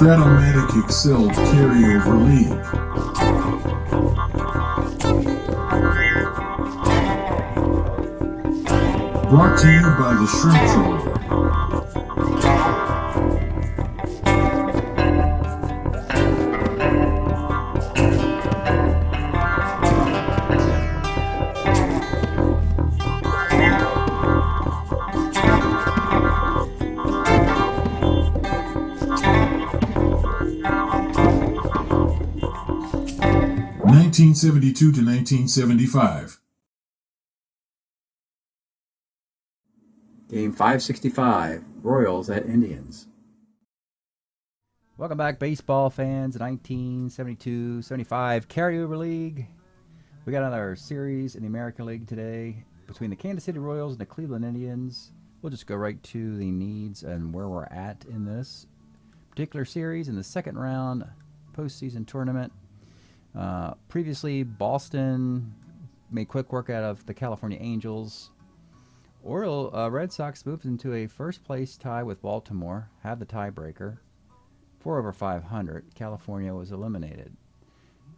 Strat-O-Matic Excel Carryover League. Brought to you by the Shrimp Troller. 1972 to 1975. Game 565, Royals at Indians. Welcome back, baseball fans. 1972-75 Carryover League. We got another series in the American League today between the Kansas City Royals and the Cleveland Indians. We'll just go right to the needs and where we're at in this particular series in the second round postseason tournament. Previously, Boston made quick work out of the California Angels. Red Sox moved into a first-place tie with Baltimore, had the tiebreaker. 4/500, California was eliminated.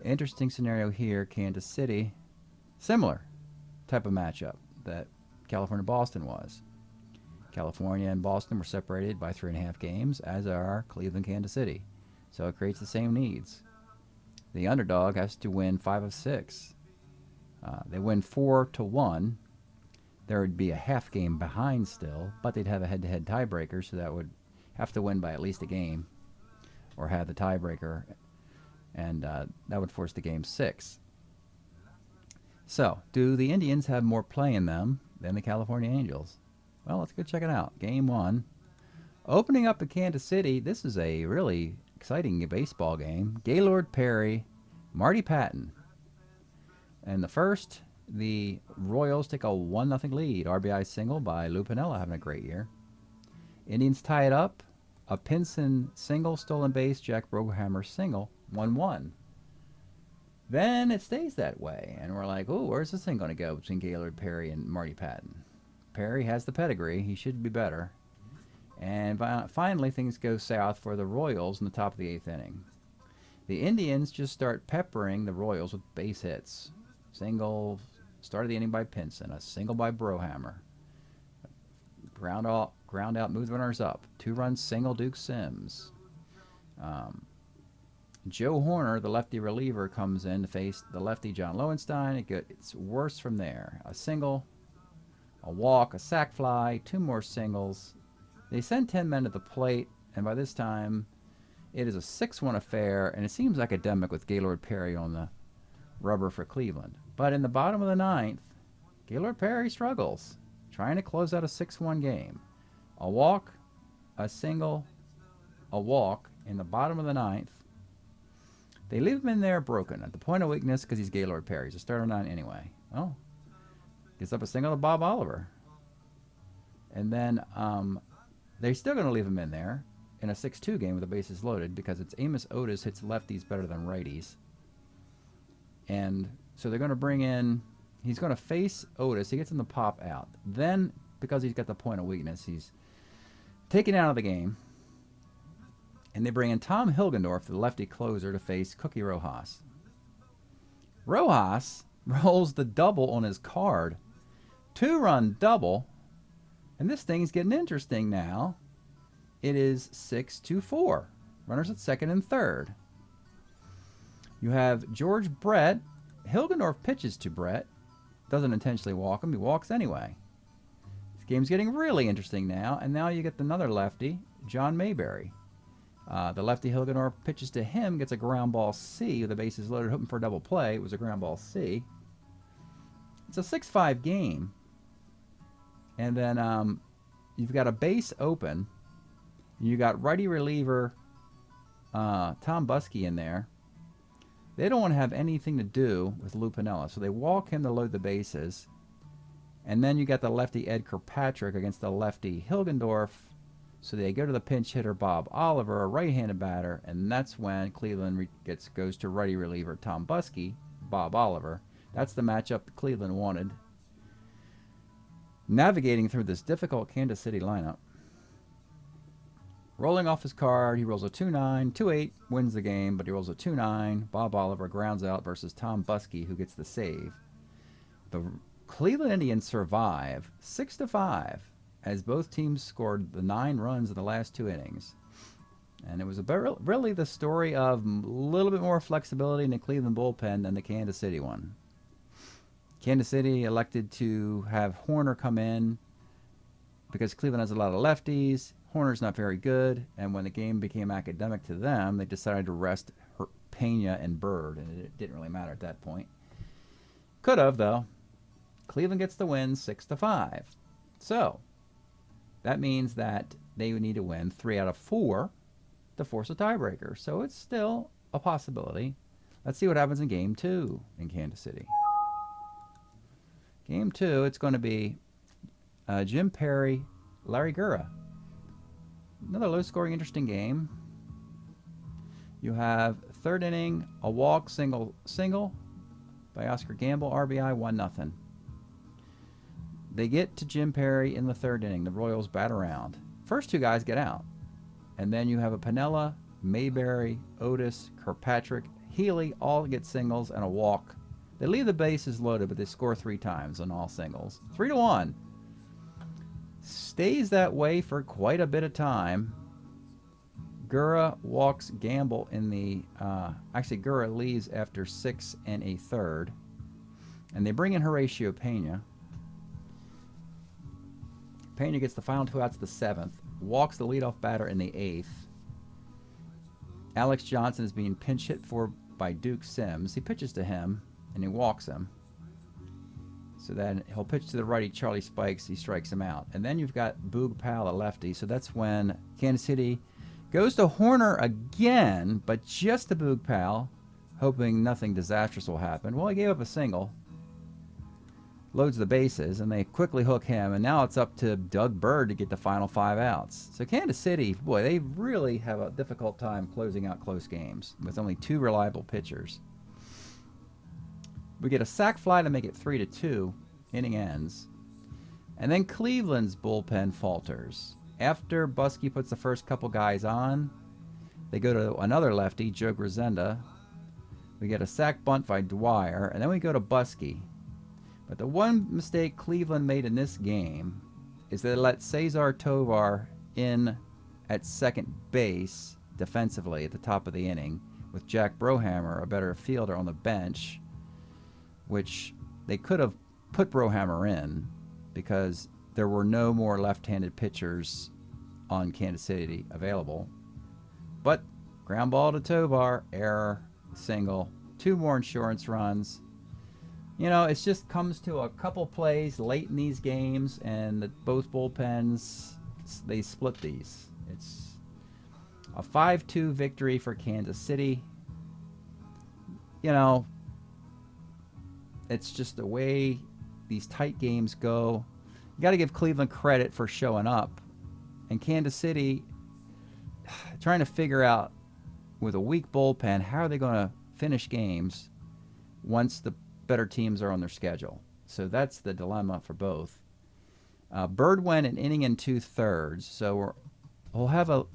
Interesting scenario here, Kansas City, similar type of matchup that California-Boston was. California and Boston were separated by 3.5 games, as are Cleveland-Kansas City. So it creates the same needs. The underdog has to win 5 of 6. They win 4-1. There would be a half game behind still, but they'd have a head-to-head tiebreaker, so that would have to win by at least a game or have the tiebreaker, and that would force the game 6. So, do the Indians have more play in them than the California Angels? Well, let's go check it out. Game 1. Opening up in Kansas City, this is a really exciting baseball game. Gaylord Perry, Marty Patton. And the first, the Royals take a 1-0 lead. RBI single by Lou Piniella, having a great year. Indians tie it up. A Pinson single, stolen base, Jack Brohammer single, 1-1. Then it stays that way, and we're like, oh, where's this thing going to go between Gaylord Perry and Marty Patton? Perry has the pedigree. He should be better. And finally, things go south for the Royals in the top of the 8th inning. The Indians just start peppering the Royals with base hits. Single, start of the inning by Pinson, a single by Brohammer. Ground out, move the runners up. 2-run single, Duke Sims. Joe Horner, the lefty reliever, comes in to face the lefty John Lowenstein. It gets worse from there. A single, a walk, a sac fly, 2 more singles. They send 10 men to the plate, and by this time, it is a 6-1 affair, and it seems academic with Gaylord Perry on the rubber for Cleveland. But in the bottom of the 9th, Gaylord Perry struggles, trying to close out a 6-1 game. A walk, a single, a walk in the bottom of the 9th. They leave him in there broken at the point of weakness because he's Gaylord Perry. He's a starter 9 anyway. Well, gets up a single to Bob Oliver. And then they're still going to leave him in there in a 6-2 game with the bases loaded because it's Amos Otis hits lefties better than righties. And so they're going to bring in, he's going to face Otis. He gets him the pop out. Then, because he's got the point of weakness, he's taken out of the game. And they bring in Tom Hilgendorf, the lefty closer, to face Cookie Rojas. Rojas rolls the double on his card. 2-run double. And this thing's getting interesting now. It is 6-4. Runners at second and third. You have George Brett. Hilgendorf pitches to Brett. Doesn't intentionally walk him. He walks anyway. This game's getting really interesting now. And now you get another lefty, John Mayberry. The lefty Hilgendorf pitches to him, gets a ground ball C with the bases loaded, hoping for a double play. It was a ground ball C. It's a 6-5 game. And then you've got a base open. You got righty reliever Tom Buskey in there. They don't want to have anything to do with Lou Piniella, so they walk him to load the bases. And then you got the lefty Ed Kirkpatrick against the lefty Hilgendorf. So they go to the pinch hitter Bob Oliver, a right-handed batter, and that's when Cleveland goes to righty reliever Tom Buskey, Bob Oliver. That's the matchup that Cleveland wanted. Navigating through this difficult Kansas City lineup. Rolling off his card, he rolls a 2-9, 2-8, wins the game, but he rolls a 2-9. Bob Oliver grounds out versus Tom Buskey, who gets the save. The Cleveland Indians survive 6-5 as both teams scored the 9 runs in the last 2 innings. And it was really the story of a little bit more flexibility in the Cleveland bullpen than the Kansas City one. Kansas City elected to have Horner come in because Cleveland has a lot of lefties. Horner's not very good, and when the game became academic to them, they decided to rest Pena and Bird, and it didn't really matter at that point. Could have, though. Cleveland gets the win 6-5. So that means that they would need to win 3 out of 4 to force a tiebreaker. So it's still a possibility. Let's see what happens in Game 2 in Kansas City. Game 2, it's going to be Jim Perry, Larry Gura. Another low-scoring, interesting game. You have 3rd inning, a walk, single by Oscar Gamble, RBI, 1-0. They get to Jim Perry in the 3rd inning. The Royals bat around. First 2 guys get out. And then you have a Piniella, Mayberry, Otis, Kirkpatrick, Healy all get singles and a walk. They leave the bases loaded, but they score 3 times on all singles. 3-1. Stays that way for quite a bit of time. Gura walks Gamble in the... actually, Gura leaves after 6 1/3. And they bring in Horatio Pena. Pena gets the final 2 outs of the 7th. Walks the leadoff batter in the 8th. Alex Johnson is being pinch hit for by Duke Sims. He pitches to him, and he walks him. So then he'll pitch to the righty, Charlie Spikes. He strikes him out. And then you've got Boog Powell, a lefty. So that's when Kansas City goes to Horner again, but just to Boog Powell, hoping nothing disastrous will happen. Well, he gave up a single. Loads the bases, and they quickly hook him. And now it's up to Doug Bird to get the final 5 outs. So Kansas City, boy, they really have a difficult time closing out close games with only 2 reliable pitchers. We get a sac fly to make it 3-2. Inning ends. And then Cleveland's bullpen falters. After Buskey puts the first couple guys on, they go to another lefty, Joe Grisenda. We get a sac bunt by Dwyer, and then we go to Buskey. But the one mistake Cleveland made in this game is they let Cesar Tovar in at second base defensively at the top of the inning with Jack Brohammer, a better fielder, on the bench, which they could have put Brohammer in because there were no more left-handed pitchers on Kansas City available. But ground ball to Tovar, error, single, 2 more insurance runs. You know, it just comes to a couple plays late in these games, and both bullpens, they split these. It's a 5-2 victory for Kansas City. You know, it's just the way these tight games go. You got to give Cleveland credit for showing up. And Kansas City trying to figure out, with a weak bullpen, how are they going to finish games once the better teams are on their schedule. So that's the dilemma for both. Bird went an inning and 2/3, so we'll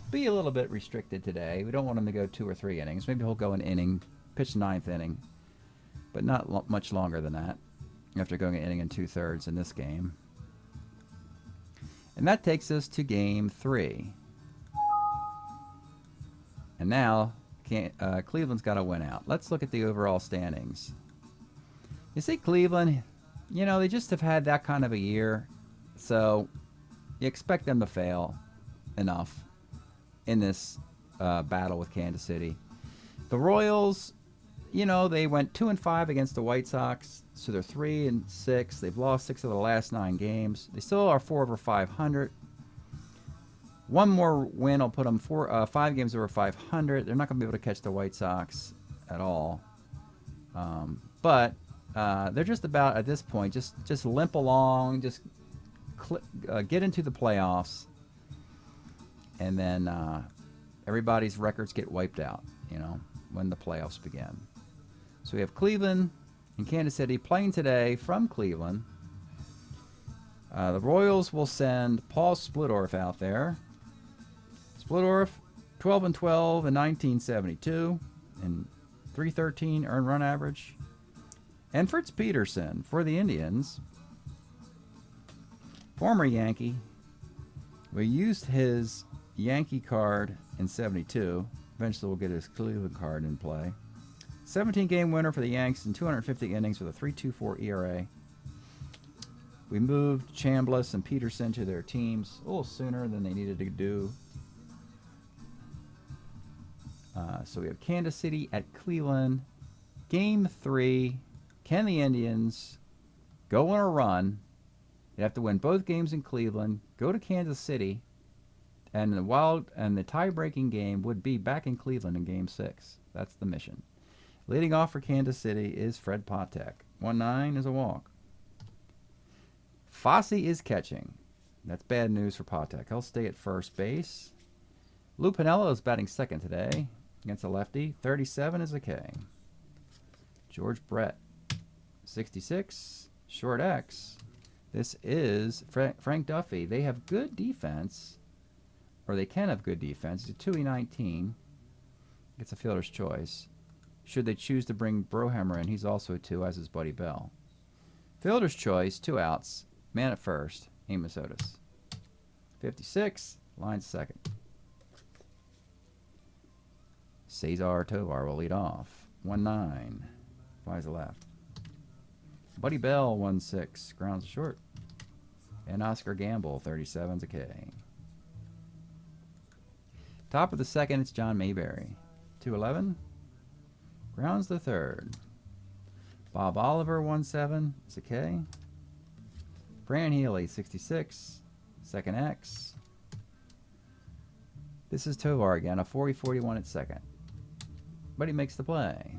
be a little bit restricted today. We don't want him to go 2 or 3 innings. Maybe he'll go an inning, pitch 9th inning, but not much longer than that after going an inning and 2/3 in this game. And that takes us to Game 3. And now Cleveland's got to win out. Let's look at the overall standings. You see Cleveland, you know, they just have had that kind of a year, so you expect them to fail enough in this battle with Kansas City. The Royals, you know, they went 2-5 against the White Sox, so they're 3-6. They've lost 6 of the last 9 games. They still are 4 over 500. One more win will put them 5 games over 500. They're not going to be able to catch the White Sox at all. But they're just about, at this point, just limp along, just get into the playoffs, and then everybody's records get wiped out, you know, when the playoffs begin. So we have Cleveland and Kansas City playing today from Cleveland. The Royals will send Paul Splittorff out there. Splittorff, 12 and 12 in 1972, and 313 earned run average. And Fritz Peterson for the Indians, former Yankee. We used his Yankee card in 72. Eventually we'll get his Cleveland card in play. 17-game winner for the Yanks in 250 innings with a 3.24 ERA. We moved Chambliss and Peterson to their teams a little sooner than they needed to do. So we have Kansas City at Cleveland. Game 3. Can the Indians go on a run? They have to win both games in Cleveland, go to Kansas City, and the tie-breaking game would be back in Cleveland in Game 6. That's the mission. Leading off for Kansas City is Fred Patek. 1-9 is a walk. Fossey is catching. That's bad news for Patek. He'll stay at first base. Lou Piniella is batting second today against a lefty. 37 is a K. George Brett. 66. Short X. This is Frank Duffy. They have good defense, or they can have good defense. It's a 2E19. Gets a fielder's choice. Should they choose to bring Brohammer in, he's also a 2, as is Buddy Bell. Fielder's choice, 2 outs. Man at first, Amos Otis. 56, line second. Cesar Tovar will lead off. 1-9. Flies left. Buddy Bell, 1-6. Grounds short. And Oscar Gamble, 37's a K. Top of the second, it's John Mayberry. 2-11. Grounds the third. Bob Oliver, 1-7. It's a K. Fran Healy, 66. Second X. This is Tovar again, a 40-41 at second. But he makes the play.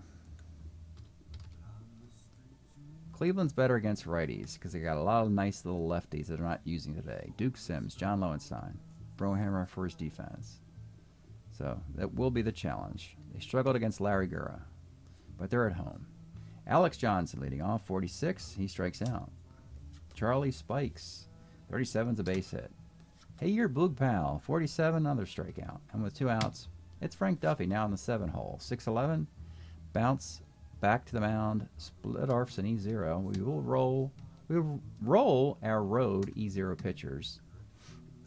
Cleveland's better against righties because they got a lot of nice little lefties that they're not using today. Duke Sims, John Lowenstein, Brohammer for his defense. So that will be the challenge. They struggled against Larry Gura, but they're at home. Alex Johnson leading off, 46. He strikes out. Charlie Spikes, 37's a base hit. Hey, you're Boog Powell, 47, another strikeout. And with 2 outs, it's Frank Duffy now in the 7 hole. 6-11, bounce back to the mound. Splittorff's an E0. We'll roll our road E0 pitchers.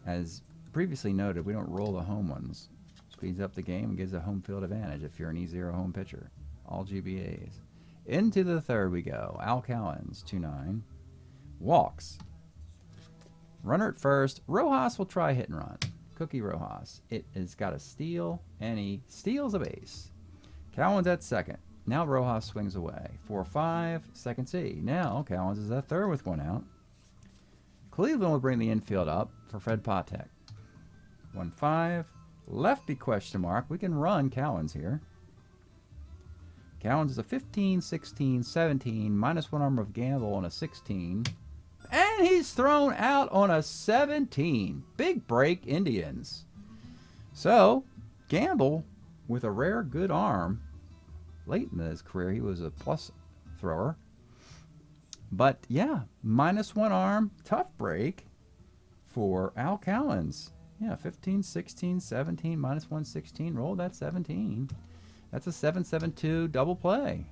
As previously noted, we don't roll the home ones. Speeds up the game and gives a home field advantage if you're an E0 home pitcher. All GBAs. Into the third we go. Al Cowens, 2-9. Walks. Runner at first. Rojas will try hit and run. Cookie Rojas. It has got a steal, and he steals a base. Cowens at second. Now Rojas swings away. 4-5, second C. Now Cowens is at third with 1 out. Cleveland will bring the infield up for Fred Patek. 1-5. Lefty question mark. We can run Cowens here. Cowens is a 15, 16, 17, -1 arm of Gamble on a 16. And he's thrown out on a 17. Big break, Indians. So, Gamble, with a rare good arm, late in his career, he was a plus thrower. But, yeah, -1 arm, tough break for Al Cowens. Yeah, 15, 16, 17, -1, 16. Roll that 17. That's a 7-7-2 double play.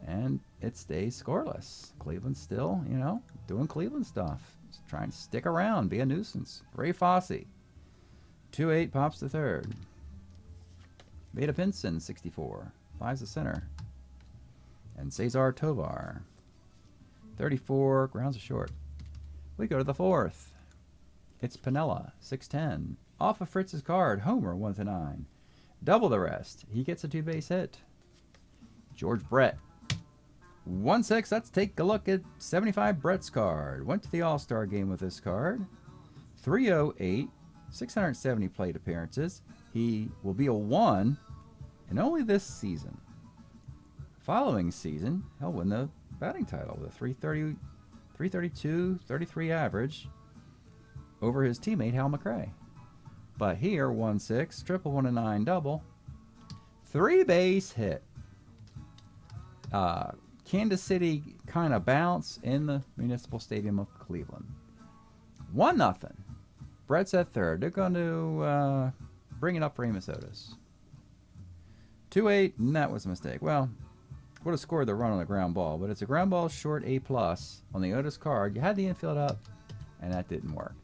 And it stays scoreless. Cleveland still, doing Cleveland stuff. Just trying to stick around, be a nuisance. Ray Fosse. 2-8 pops to third. Veda Pinson, 64. Flies to center. And Cesar Tovar. 34, grounds a short. We go to the fourth. It's Piniella, 6-10. Off of Fritz's card, Homer, 1-9. Double the rest. He gets a 2-base hit. George Brett. 1-6. Let's take a look at 75 Brett's card. Went to the All-Star game with this card. 308. 670 plate appearances. He will be a 1 and only this season. Following season, he'll win the batting title with a 332, 33 average over his teammate Hal McRae. But here, 1-6, triple 1-9 double, 3-base hit. Kansas City kind of bounce in the Municipal Stadium of Cleveland. 1-0. Brett's at third. They're going to bring it up for Amos Otis. 2-8, and that was a mistake. Well, would have scored the run on a ground ball, but it's a ground ball short A+. On the Otis card, you had the infield up, and that didn't work.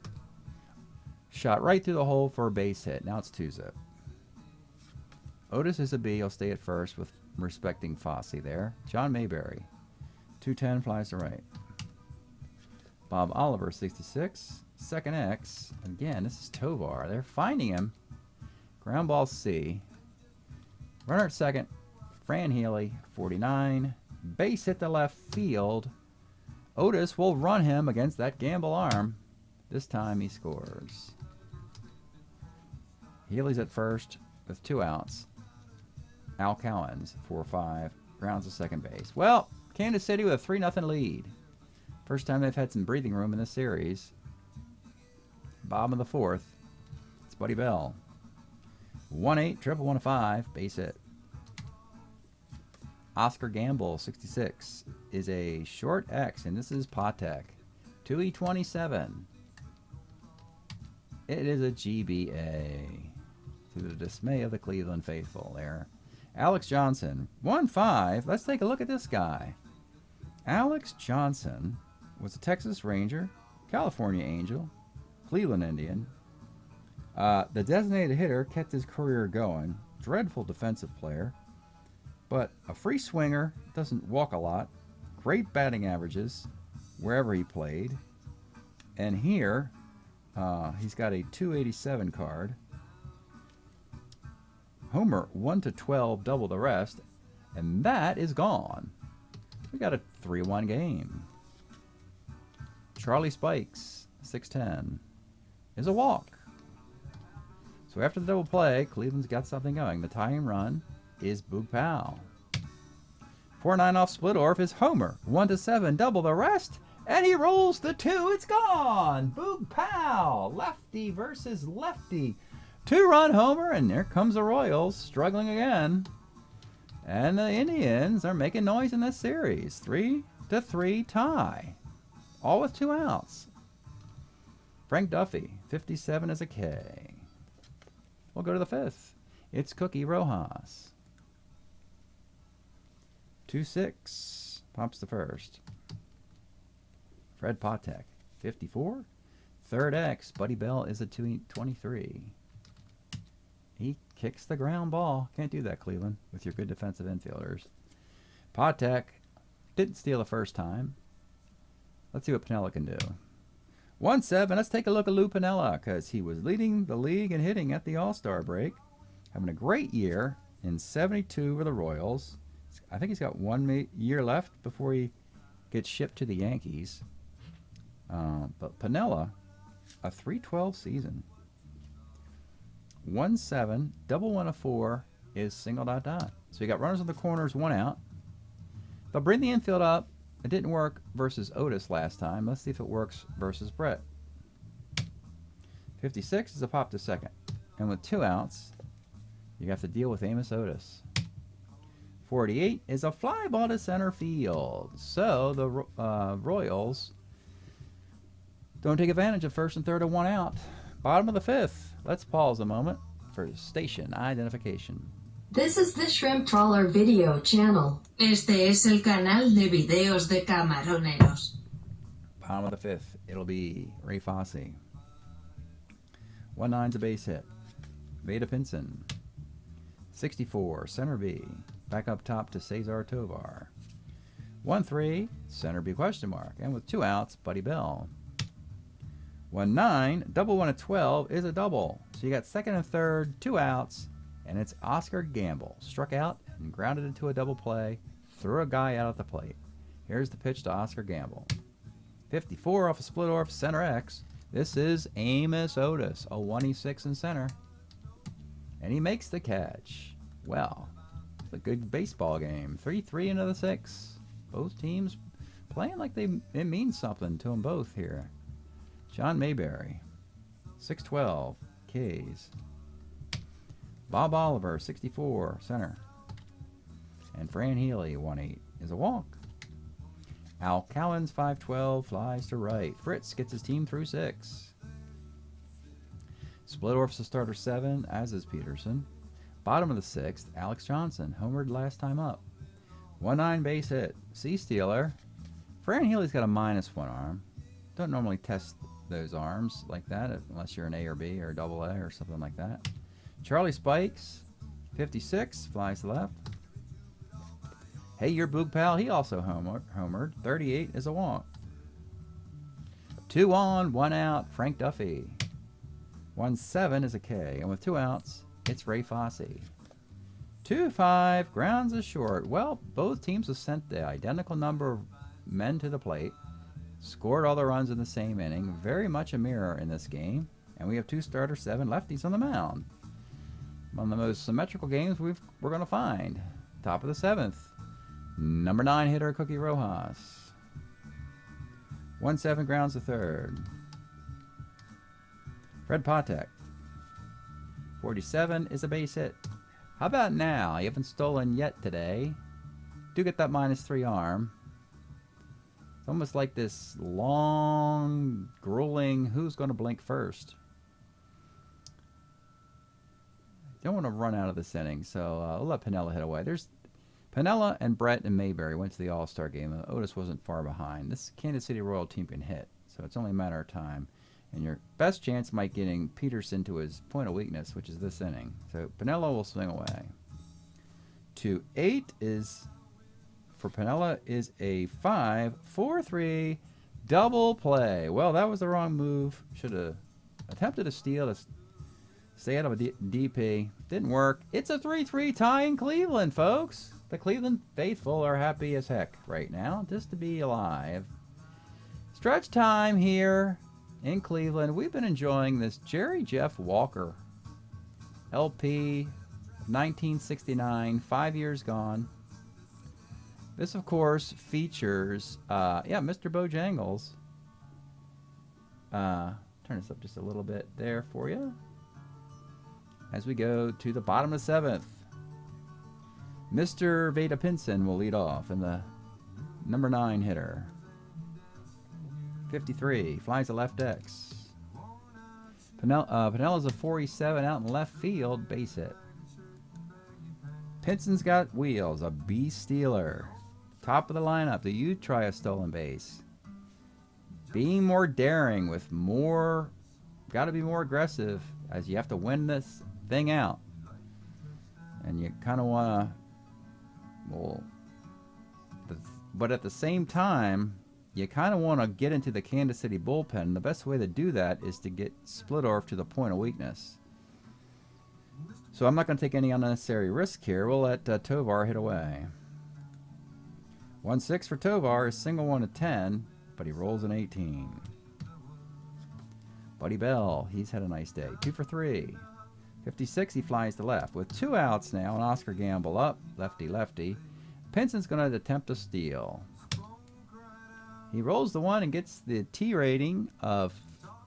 Shot right through the hole for a base hit. Now it's 2-zip. Otis is a B. He'll stay at first with respecting Fosse there. John Mayberry. 210 flies to right. Bob Oliver, 66. Second X. Again, this is Tovar. They're finding him. Ground ball C. Runner at second. Fran Healy, 49. Base hit to left field. Otis will run him against that gamble arm. This time he scores. Healy's at first with 2 outs. Al Cowens, 4-5, grounds to second base. Well, Kansas City with a 3-0 lead. First time they've had some breathing room in this series. Bottom of the fourth. It's Buddy Bell. 1-8, triple 1-5, base hit. Oscar Gamble, 66, is a short X, and this is Patek. 2E27. It is a GBA. To the dismay of the Cleveland faithful there. Alex Johnson, 1-5. Let's take a look at this guy. Alex Johnson was a Texas Ranger, California Angel, Cleveland Indian. The designated hitter kept his career going. Dreadful defensive player, but a free swinger, doesn't walk a lot. Great batting averages wherever he played. And here, he's got a 287 card. Homer 1-12, double the rest, and that is gone. We got a 3-1 game. Charlie Spikes, 6'10", is a walk. So after the double play, Cleveland's got something going. The tying run is Boog Powell. 4-9 off Splittorff is Homer, 1-7, double the rest, and he rolls the 2. It's gone. Boog Powell, lefty versus lefty. 2-run homer, and there comes the Royals, struggling again. And the Indians are making noise in this series. 3-3 tie. All with 2 outs. Frank Duffy, 57 is a K. We'll go to the 5th. It's Cookie Rojas. 2-6. Pops the first. Fred Patek, 54. Third X. Buddy Bell is a 23. He kicks the ground ball. Can't do that, Cleveland, with your good defensive infielders. Patek didn't steal the first time. Let's see what Pinella can do. 1-7. Let's take a look at Lou Pinella, because he was leading the league in hitting at the All-Star break. Having a great year in 72 for the Royals. I think he's got 1 year left before he gets shipped to the Yankees. But Pinella, a 312 season. 1-7, double 1-4 is single ... So you got runners on the corners, 1 out. They'll bring the infield up. It didn't work versus Otis last time. Let's see if it works versus Brett. 56 is a pop to second. And with 2 outs, you have to deal with Amos Otis. 48 is a fly ball to center field. So the Royals don't take advantage of first and third and 1 out. Bottom of the 5th. Let's pause a moment for station identification. This is the Shrimp Trawler video channel. Este es el canal de videos de camaroneros. Bottom of the 5th. It'll be Ray Fosse. 1-9's a base hit. Veda Pinson. 64, center B. Back up top to Cesar Tovar. 1-3, center B question mark. And with 2 outs, Buddy Bell. 1-9, double 1-12 is a double. So you got second and third, 2 outs, and it's Oscar Gamble. Struck out and grounded into a double play. Threw a guy out at the plate. Here's the pitch to Oscar Gamble. 54 off a Splittorff, center X. This is Amos Otis, a 1-6 in center. And he makes the catch. Well, it's a good baseball game. 3-3 into the 6. Both teams playing like it means something to them both here. John Mayberry, 612, Ks. Bob Oliver, 64, center. And Fran Healy, 1-8, is a walk. Al Cowens, 512, flies to right. Fritz gets his team through 6. Splittorff's the starter 7, as is Peterson. Bottom of the 6th, Alex Johnson, homered last time up. 1-9 base hit. C-Stealer. Fran Healy's got a -1 arm. Don't normally test those arms like that unless you're an A or B or double A or something like that. Charlie Spikes, 56, flies to left. Hey, your Boog pal, he also homered. 38 is a walk. 2 on, 1 out, Frank Duffy. 1-7 is a K, and with 2 outs, it's Ray Fosse. 2-5, grounds is short. Well, both teams have sent the identical number of men to the plate, scored all the runs in the same inning. Very much a mirror in this game, and we have 2 starter 7 lefties on the mound. One of the most symmetrical games we're going to find. Top of the 7th. Number 9 hitter, Cookie Rojas. 1-7 grounds to third. Fred Patek. 47 is a base hit. How about now? You haven't stolen yet today. Do get that -3 arm. It's almost like this long, grueling, who's going to blink first? Don't want to run out of this inning, so I'll let Piniella hit away. There's Piniella and Brett and Mayberry went to the All-Star game, and Otis wasn't far behind. This Kansas City Royal team can hit, so it's only a matter of time. And your best chance might getting Peterson to his point of weakness, which is this inning. So Piniella will swing away. 2-8 is, for Piniella, is a 5-4-3 double play. Well, that was the wrong move. Should have attempted a steal to stay out of a DP. Didn't work. It's a 3-3 tie in Cleveland, folks. The Cleveland faithful are happy as heck right now just to be alive. Stretch time here in Cleveland. We've been enjoying this Jerry Jeff Walker LP 1969, 5 years gone. This, of course, features, Mr. Bojangles. Turn this up just a little bit there for you. As we go to the bottom of the 7th. Mr. Veda Pinson will lead off, and the number 9 hitter. 53, flies to left X. Pinella's a 47 out in left field, base hit. Pinson's got wheels, a B-Stealer. Top of the lineup, do you try a stolen base? Being more daring with more, got to be more aggressive as you have to win this thing out. And you kind of want to, but at the same time, you kind of want to get into the Kansas City bullpen. The best way to do that is to get Splittorff to the point of weakness. So I'm not going to take any unnecessary risk here. We'll let Tovar hit away. 1-6 for Tovar is single 1 to 10, but he rolls an 18. Buddy Bell, he's had a nice day. 2 for 3. 56, he flies to left. With 2 outs now, and Oscar Gamble up, lefty. Pinson's going to attempt a steal. He rolls the 1 and gets the T rating of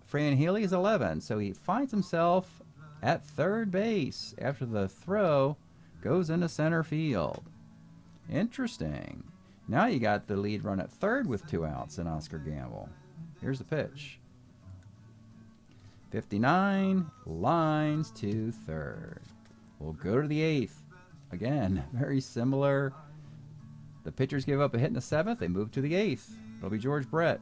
Fran Healy's 11. So he finds himself at third base after the throw goes into center field. Interesting. Now you got the lead run at third with 2 outs in Oscar Gamble. Here's the pitch. 59, lines to third. We'll go to the 8th. Again, very similar. The pitchers gave up a hit in the 7th. They move to the 8th. It'll be George Brett.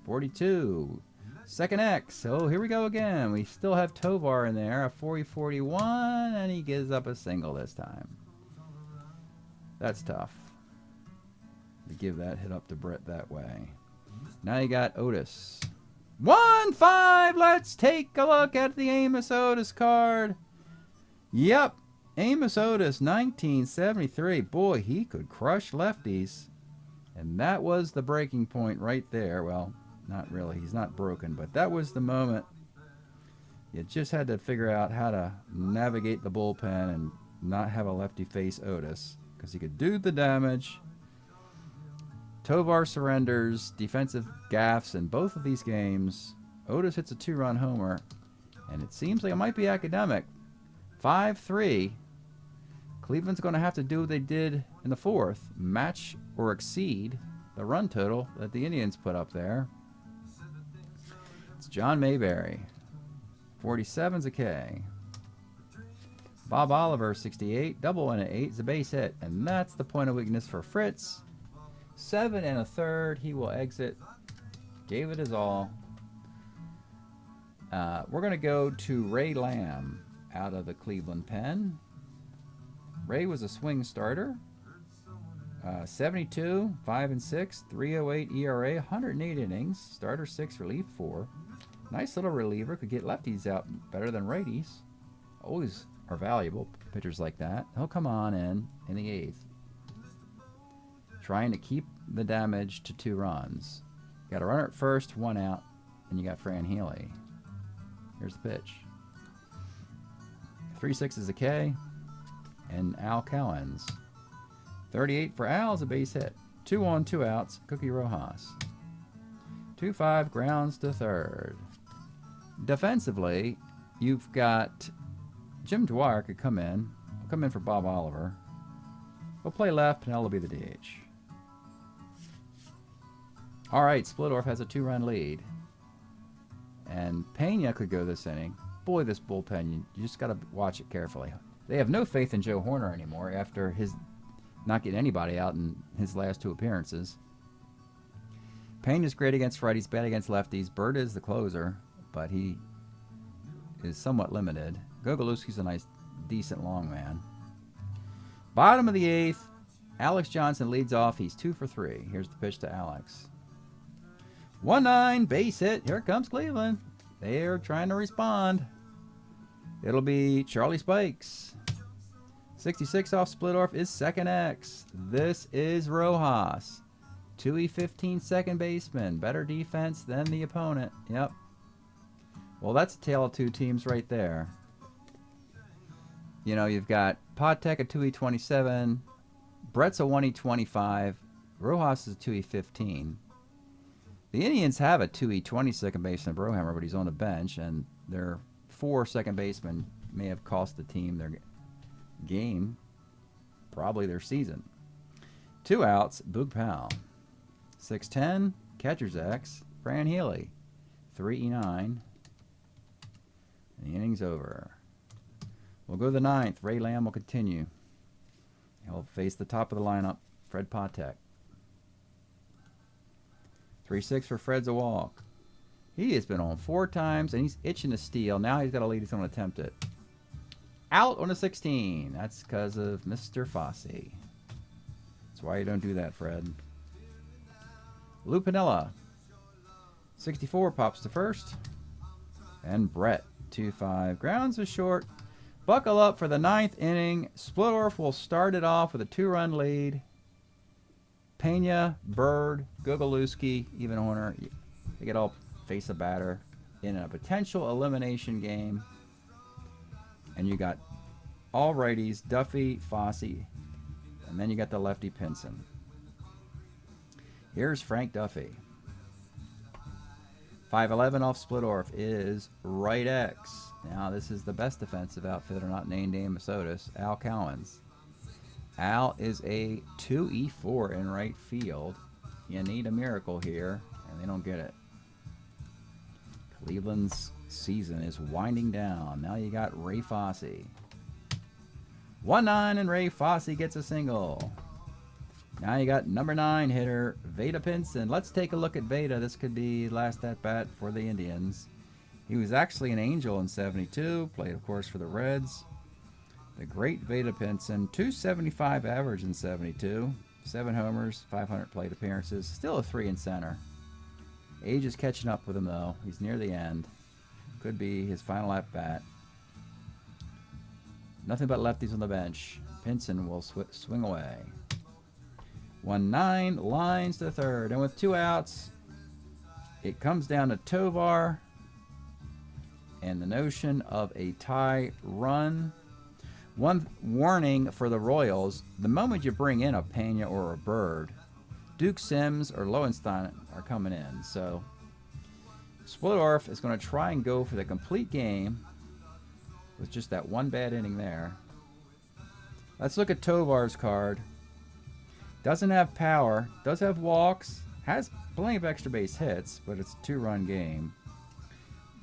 42. Second X. So here we go again. We still have Tovar in there. A 40-41, and he gives up a single this time. That's tough to give that hit up to Brett that way. Now you got Otis. 1-5. Let's take a look at the Amos Otis card. Yep. Amos Otis, 1973. Boy, he could crush lefties. And that was the breaking point right there. Well, not really. He's not broken, but that was the moment. You just had to figure out how to navigate the bullpen and not have a lefty face Otis, because he could do the damage. Tovar surrenders, defensive gaffes in both of these games. Otis hits a 2-run homer, and it seems like it might be academic. 5-3. Cleveland's going to have to do what they did in the 4th, match or exceed the run total that the Indians put up there. It's John Mayberry. 47's a K. Bob Oliver, 68. Double and an 8 is a base hit. And that's the point of weakness for Fritz. 7 1/3. He will exit. Gave it his all. We're going to go to Ray Lamb out of the Cleveland pen. Ray was a swing starter. 72, 5-6, 308 ERA, 108 innings. Starter 6, relief 4. Nice little reliever. Could get lefties out better than righties. Always are valuable, pitchers like that. He'll come on in the 8th. Trying to keep the damage to 2 runs. Got a runner at first, 1 out, and you got Fran Healy. Here's the pitch. 3-6 is a K, and Al Cowens. 38 for Al is a base hit. 2 on, 2 outs, Cookie Rojas. 2-5, grounds to third. Defensively, you've got Jim Dwyer could come in. He'll come in for Bob Oliver. We'll play left, Pinell will be the DH. All right, Splittorf has a 2-run lead. And Pena could go this inning. Boy, this bullpen, you just got to watch it carefully. They have no faith in Joe Horner anymore after his not getting anybody out in his last 2 appearances. Pena's great against righties, bad against lefties. Bird is the closer, but he is somewhat limited. Gogolewski's a nice, decent long man. Bottom of the 8th, Alex Johnson leads off. He's 2 for 3. Here's the pitch to Alex. 1-9, base hit. Here comes Cleveland. They are trying to respond. It'll be Charlie Spikes. 66 off Splittorf is second X. This is Rojas. 2E15 second baseman. Better defense than the opponent. Yep. Well, that's a tale of 2 teams right there. You know, you've got Patek at 2E27. Brett's a 1E25. Rojas is a 2E15. The Indians have a 2E20 second baseman, Brohammer, but he's on the bench, and their 4 second basemen may have cost the team their game, probably their season. 2 outs, Boog Powell. 6-10, catcher's X, Fran Healy. 3E9. The inning's over. We'll go to the 9th. Ray Lamb will continue. He'll face the top of the lineup, Fred Patek. 3-6 for Fred's a walk. He has been on 4 times, and he's itching to steal. Now he's got a lead. He's going to attempt it. Out on a 16. That's because of Mr. Fossey. That's why you don't do that, Fred. Lou Piniella. 64 pops to first. And Brett, 2-5. Grounds is short. Buckle up for the 9th inning. Splittorf will start it off with a 2-run lead. Pena, Bird, Gogolewski, even Horner, they get all face a batter in a potential elimination game. And you got all righties, Duffy, Fossey, and then you got the lefty Pinson. Here's Frank Duffy. 5'11 off Splittorf is right X. Now this is the best defensive outfitter not named Minnesota's, Al Cowens. Al is a 2E4 in right field. You need a miracle here, and they don't get it. Cleveland's season is winding down. Now you got Ray Fossey. 1-9, and Ray Fossey gets a single. Now you got number 9 hitter, Veda Pinson. Let's take a look at Veda. This could be last at-bat for the Indians. He was actually an Angel in 72. Played, of course, for the Reds. The great Veda Pinson, 275 average in 72, 7 homers, 500 plate appearances, still a 3 in center. Age is catching up with him though. He's near the end. Could be his final at bat. Nothing but lefties on the bench. Pinson will swing away. 1-9, lines to third, and with 2 outs, it comes down to Tovar and the notion of a tie run. One warning for the Royals, the moment you bring in a Pena or a Bird, Duke Sims or Lowenstein are coming in. So Splittorf is going to try and go for the complete game with just that 1 bad inning there. Let's look at Tovar's card. Doesn't have power, does have walks, has plenty of extra base hits, but it's a 2-run game.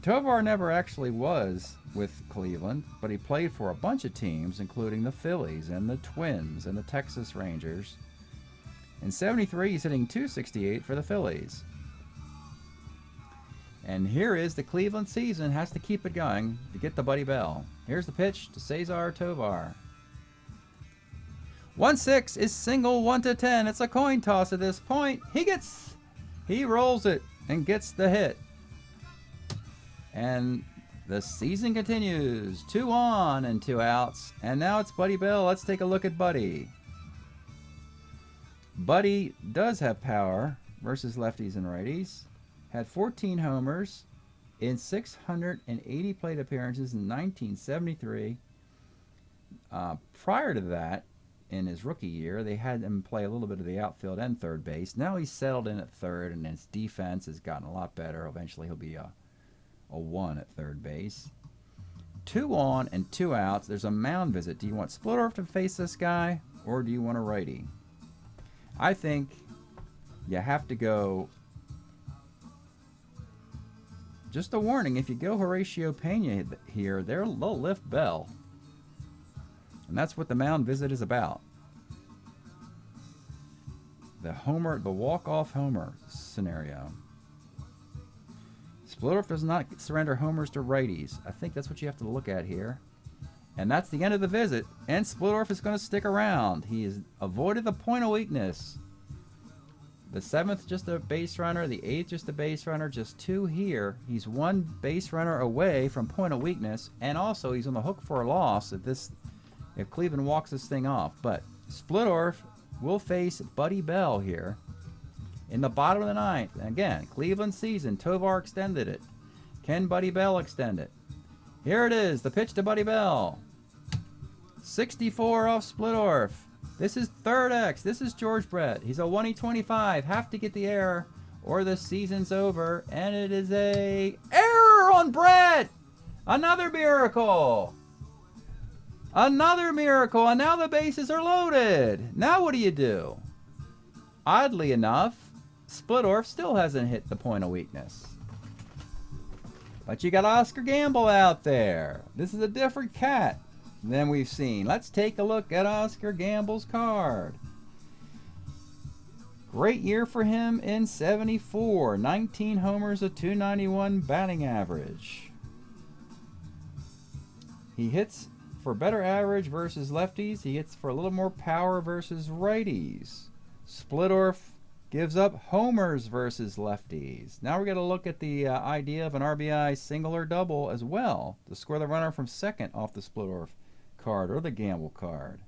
Tovar never actually was with Cleveland, but he played for a bunch of teams, including the Phillies and the Twins and the Texas Rangers. In 73, he's hitting .268 for the Phillies. And here is the Cleveland season. Has to keep it going to get the Buddy Bell. Here's the pitch to Cesar Tovar. 1-6 is single 1-10. It's a coin toss at this point. He rolls it and gets the hit. And the season continues. 2 on and 2 outs. And now it's Buddy Bell. Let's take a look at Buddy. Buddy does have power versus lefties and righties. Had 14 homers in 680 plate appearances in 1973. Prior to that, in his rookie year, they had him play a little bit of the outfield and third base. Now he's settled in at third, and his defense has gotten a lot better. Eventually he'll be a 1 at third base. 2 on and 2 outs. There's a mound visit. Do you want Splittorff to face this guy, or do you want a righty? I think you have to go. Just a warning, if you go Horatio Pena here, they'll lift Bell. And that's what the mound visit is about. The walk-off homer scenario. Splittorff does not surrender homers to righties. I think that's what you have to look at here. And that's the end of the visit. And Splittorff is going to stick around. He has avoided the point of weakness. The 7th just a base runner. The 8th just a base runner. Just 2 here. He's 1 base runner away from point of weakness. And also he's on the hook for a loss if Cleveland walks this thing off. But Splittorff will face Buddy Bell here in the bottom of the 9th. And again, Cleveland season. Tovar extended it. Can Buddy Bell extend it? Here it is. The pitch to Buddy Bell. 64 off Splittorff. This is third X. This is George Brett. He's a 1-25. Have to get the error or the season's over. And it is a error on Brett. Another miracle. Another miracle. And now the bases are loaded. Now what do? Oddly enough, Splittorff still hasn't hit the point of weakness. But you got Oscar Gamble out there. This is a different cat than we've seen. Let's take a look at Oscar Gamble's card. Great year for him in 74. 19 homers, a .291 batting average. He hits for better average versus lefties. He hits for a little more power versus righties. Splittorff gives up homers versus lefties. Now we're going to look at the idea of an RBI single or double as well to score the runner from second off the Splittorff card or the Gamble card.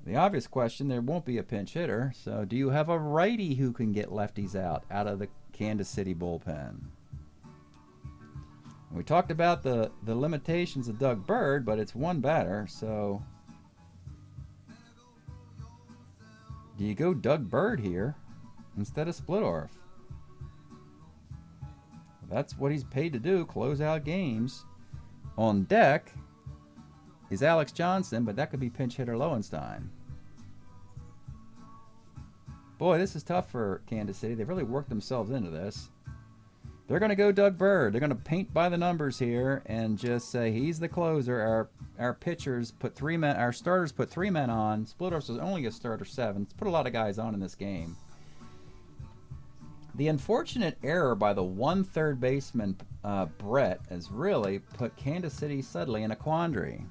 The obvious question, there won't be a pinch hitter, so do you have a righty who can get lefties out of the Kansas City bullpen? We talked about the limitations of Doug Bird, but it's one batter, so do you go Doug Bird here instead of Splittorff? That's what he's paid to do, close out games. On deck is Alex Johnson, but that could be pinch hitter Lowenstein. Boy, this is tough for Kansas City. They've really worked themselves into this. They're going to go Doug Bird. They're going to paint by the numbers here and just say he's the closer. Our pitchers put 3 men. Our starters put 3 men on. Splittorff was only a starter 7. It's put a lot of guys on in this game. The unfortunate error by the 1 third baseman Brett has really put Kansas City suddenly in a quandary.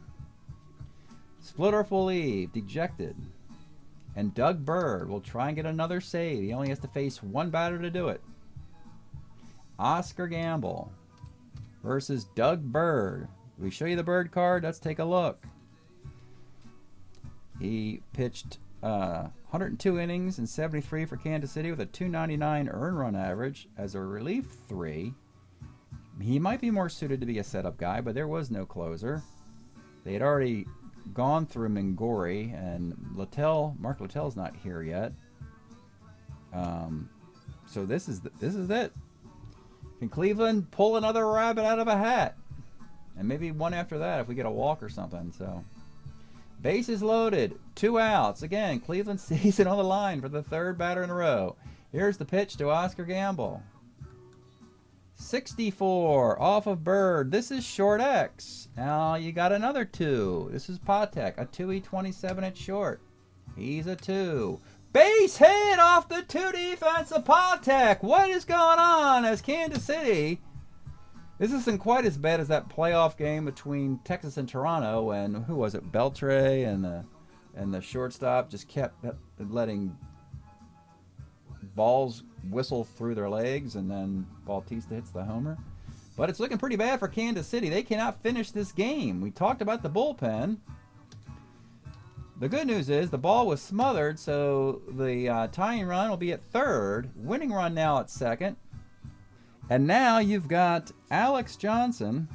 Splittorff will leave, dejected. And Doug Bird will try and get another save. He only has to face 1 batter to do it. Oscar Gamble versus Doug Bird. We show you the Bird card. Let's take a look. He pitched 102 innings in 73 for Kansas City with a .299 earned run average as a relief 3. He might be more suited to be a setup guy, but there was no closer. They had already gone through Mingori, and Mark Littell's not here yet. So this is it. Can Cleveland pull another rabbit out of a hat? And maybe one after that if we get a walk or something. So, bases loaded, 2 outs. Again, Cleveland season on the line for the 3rd batter in a row. Here's the pitch to Oscar Gamble. 64 off of Bird. This is short X. Now you got another 2. This is Patek, a 2E27 at short. He's a 2. Base hit off the 2 defense of Patek. What is going on as Kansas City? This isn't quite as bad as that playoff game between Texas and Toronto, and who was it? Beltre and the shortstop just kept letting balls whistle through their legs, and then Bautista hits the homer. But it's looking pretty bad for Kansas City. They cannot finish this game. We talked about the bullpen. The good news is the ball was smothered, so the tying run will be at third. Winning run now at second. And now you've got Alex Johnson.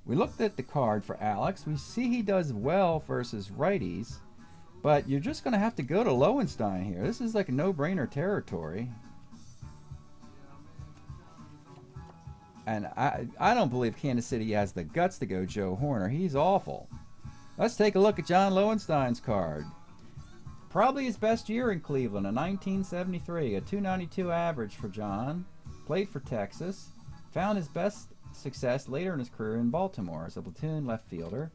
We looked at the card for Alex. We see he does well versus righties. But you're just going to have to go to Lowenstein here. This is like a no-brainer territory. And I don't believe Kansas City has the guts to go Joe Horner. He's awful. Let's take a look at John Lowenstein's card. Probably his best year in Cleveland, a 1973, a 292 average for John. Played for Texas. Found his best success later in his career in Baltimore as a platoon left fielder.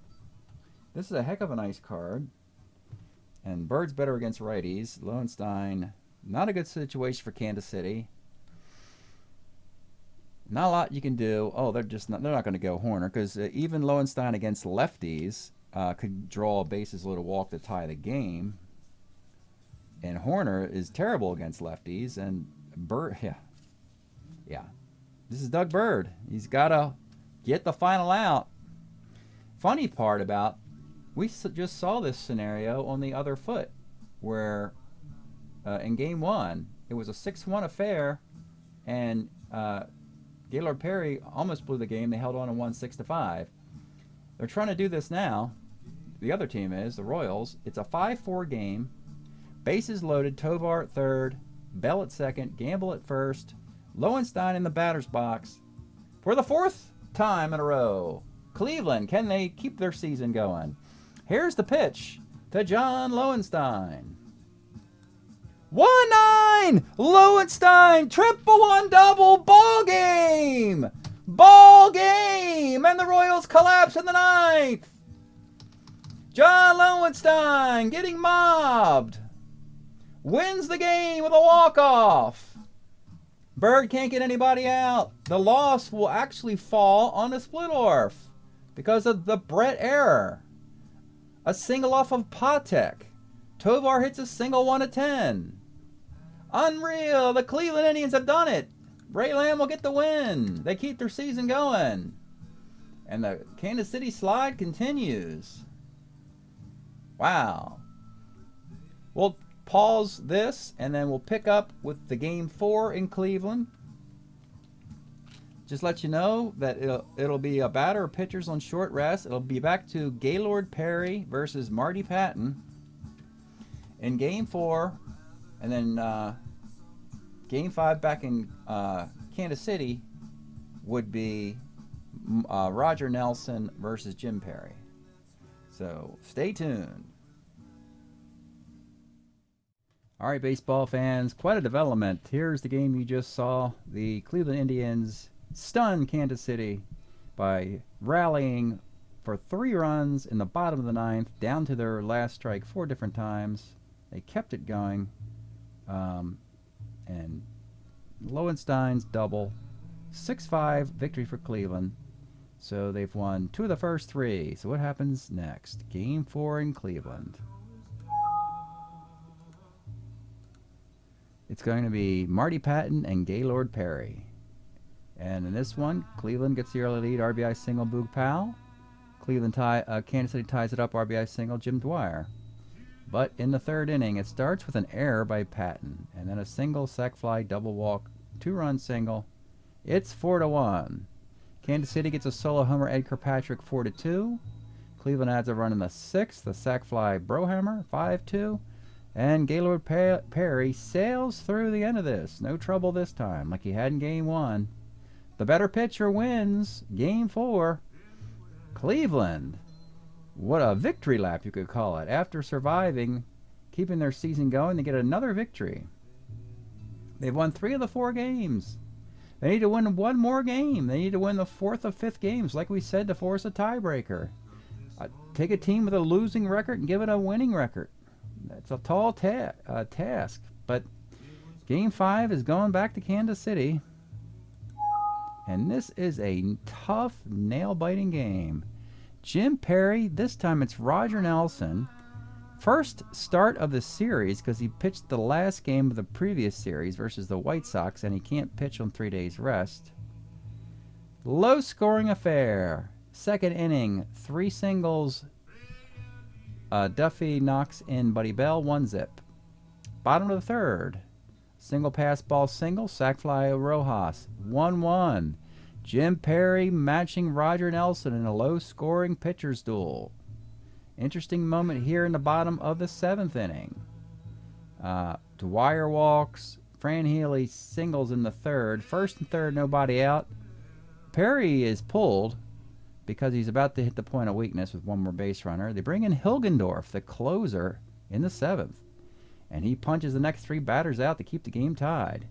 This is a heck of a nice card. And Bird's better against righties. Lowenstein, not a good situation for Kansas City. Not a lot you can do. Oh, they're not going to go Horner, because even Lowenstein against lefties could draw a bases loaded walk to tie the game. And Horner is terrible against lefties. And Bird, yeah. This is Doug Bird. He's got to get the final out. Funny part about, we just saw this scenario on the other foot, where in game 1, it was a 6-1 affair, and Gaylord Perry almost blew the game. They held on and won 6-5. They're trying to do this now. The other team is, the Royals. It's a 5-4 game. Bases loaded, Tovar at third, Bell at second, Gamble at first, Lowenstein in the batter's box for the 4th time in a row. Cleveland, can they keep their season going? Here's the pitch to John Lowenstein. 1-9! Lowenstein, triple on double, ball game! Ball game! And the Royals collapse in the 9th. John Lowenstein getting mobbed. Wins the game with a walk-off. Bird can't get anybody out. The loss will actually fall on the Splittorf because of the Brett error. A single off of Patek. Tovar hits a single 1-10. Unreal. The Cleveland Indians have done it. Ray Lamb will get the win. They keep their season going. And the Kansas City slide continues. Wow. We'll pause this, and then we'll pick up with the game 4 in Cleveland. Just let you know that it'll be a batter or pitchers on short rest. It'll be back to Gaylord Perry versus Marty Patton in game 4, and then game 5 back in Kansas City would be Roger Nelson versus Jim Perry. So stay tuned. All right, baseball fans, quite a development. Here's the game you just saw. The Cleveland Indians stunned Kansas City by rallying for 3 runs in the bottom of the 9th, down to their last strike 4 different times. They kept it going. And Lowenstein's double. 6-5 victory for Cleveland. So they've won 2 of the first 3. So what happens next? Game 4 in Cleveland. It's going to be Marty Patton and Gaylord Perry. And in this one, Cleveland gets the early lead, RBI single, Boog Powell. Kansas City ties it up, RBI single, Jim Dwyer. But in the 3rd inning, it starts with an error by Patton, and then a single, sac fly, double walk, 2-run single. It's 4-1. Kansas City gets a solo homer, Ed Kirkpatrick, 4-2. Cleveland adds a run in the 6th, the sac fly, Brohammer, 5-2. And Gaylord Perry sails through the end of this. No trouble this time, like he had in game 1. The better pitcher wins game 4. Cleveland. What a victory lap, you could call it. After surviving, keeping their season going, they get another victory. They've won 3 of the 4 games. They need to win 1 more game. They need to win the 4th or 5th games, like we said, to force a tiebreaker. Take a team with a losing record and give it a winning record. That's a tall task. But Game 5 is going back to Kansas City. And this is a tough, nail-biting game. Jim Perry, this time it's Roger Nelson. First start of the series because he pitched the last game of the previous series versus the White Sox, and he can't pitch on 3 days rest. Low-scoring affair. Second inning, 3 singles. Duffy knocks in Buddy Bell, 1-zip. Bottom of the 3rd. Single pass ball single, sac fly Rojas, 1-1. Jim Perry matching Roger Nelson in a low-scoring pitcher's duel. Interesting moment here in the bottom of the 7th inning. Dwyer walks. Fran Healy singles in the 3rd. 1st and 3rd, nobody out. Perry is pulled because he's about to hit the point of weakness with 1 more base runner. They bring in Hilgendorf, the closer, in the 7th. And he punches the next 3 batters out to keep the game tied.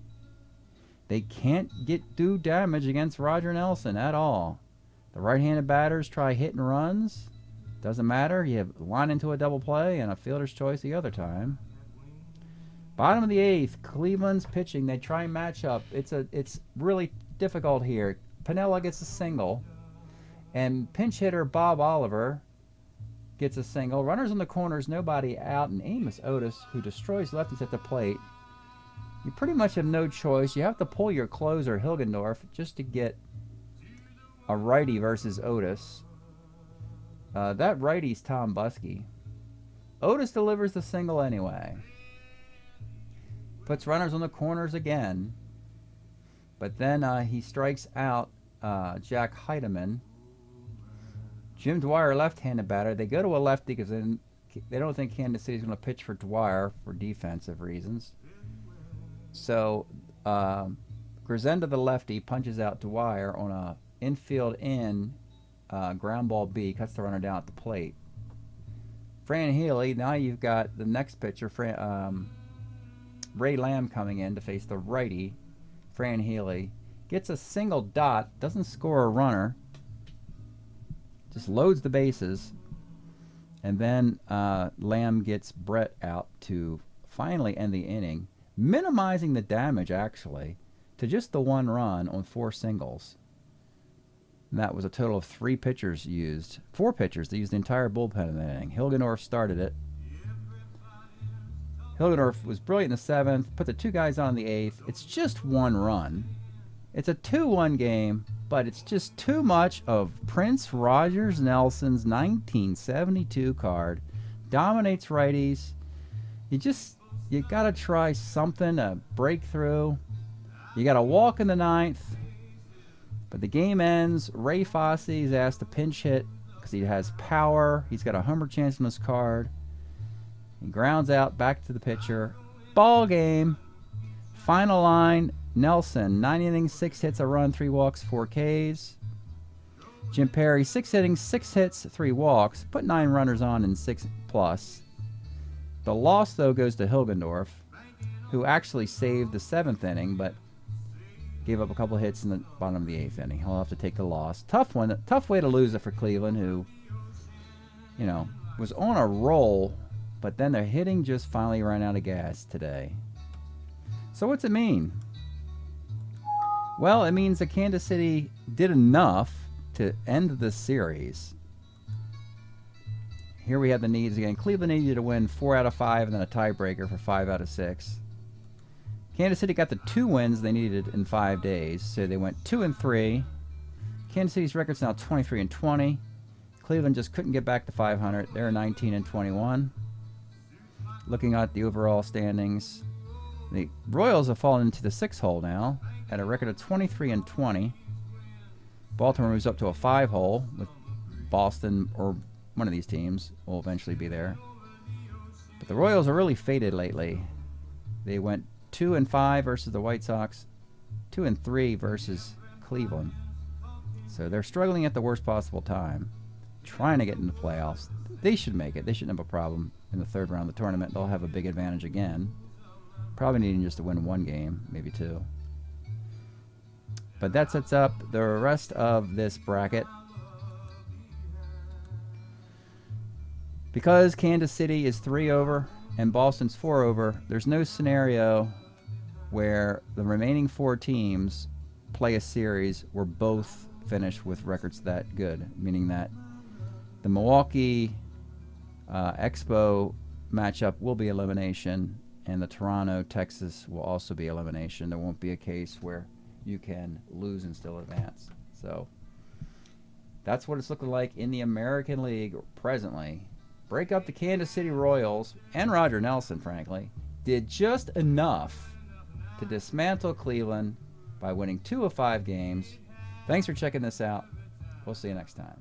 They can't do damage against Roger Nelson at all. The right-handed batters try hit and runs. Doesn't matter. You have line into a double play and a fielder's choice the other time. Bottom of the 8th, Cleveland's pitching. They try and match up. It's really difficult here. Piniella gets a single, and pinch hitter Bob Oliver gets a single. Runners on the corners, nobody out, and Amos Otis, who destroys lefties at the plate. You pretty much have no choice. You have to pull your closer, Hilgendorf, just to get a righty versus Otis. That righty's Tom Buskey. Otis delivers the single anyway. Puts runners on the corners again. But then he strikes out Jack Heidemann. Jim Dwyer, left-handed batter. They go to a lefty because they don't think Kansas City's going to pitch for Dwyer for defensive reasons. So Grisenda, the lefty, punches out Dwyer on a infield ground ball B, cuts the runner down at the plate. Fran Healy, now you've got the next pitcher, Ray Lamb, coming in to face the righty. Fran Healy gets a single dot, doesn't score a runner, just loads the bases, and then Lamb gets Brett out to finally end the inning, minimizing the damage actually to just the 1 run on 4 singles. And that was a total of 3 pitchers used. 4 pitchers. They used the entire bullpen in the inning. Hilgendorf started it. Hilgendorf was brilliant in the 7th, put the 2 guys on in the 8th. It's just 1 run. It's a 2-1 game, but it's just too much of Prince Rogers Nelson's 1972 card. Dominates righties. You got to try something, a breakthrough. You got to walk in the 9th. But the game ends. Ray Fosse is asked to pinch hit because he has power. He's got a homer chance on his card. He grounds out back to the pitcher. Ball game. Final line. Nelson, 9 innings, 6 hits, a run, 3 walks, 4 Ks. Jim Perry, 6 innings, 6 hits, 3 walks. Put 9 runners on in 6 plus. The loss, though, goes to Hilgendorf, who actually saved the 7th inning, but gave up a couple hits in the bottom of the 8th inning. He'll have to take the loss. Tough one. Tough way to lose it for Cleveland, who, was on a roll, but then their hitting just finally ran out of gas today. So what's it mean? Well, it means that Kansas City did enough to end the series. Here we have the needs again. Cleveland needed to win 4 out of 5 and then a tiebreaker for 5 out of 6. Kansas City got the 2 wins they needed in 5 days, so they went 2-3. Kansas City's record's now 23-20. Cleveland just couldn't get back to 500. They're 19-21. Looking at the overall standings, the Royals have fallen into the 6th hole now at a record of 23-20. Baltimore moves up to a 5 hole with Boston or one of these teams will eventually be there. But the Royals are really faded lately. They went 2-5 versus the White Sox, 2-3 versus Cleveland. So they're struggling at the worst possible time, trying to get into the playoffs. They should make it. They shouldn't have a problem in the 3rd round of the tournament. They'll have a big advantage again. Probably needing just to win one game, maybe two. But that sets up the rest of this bracket. Because Kansas City is 3 over and Boston's 4 over, there's no scenario where the remaining 4 teams play a series where both finish with records that good, meaning that the Milwaukee Expo matchup will be elimination, and the Toronto Texas will also be elimination. There won't be a case where you can lose and still advance. So that's what it's looking like in the American League presently. Break up the Kansas City Royals, and Roger Nelson, frankly, did just enough to dismantle Cleveland by winning 2 of 5 games. Thanks for checking this out. We'll see you next time.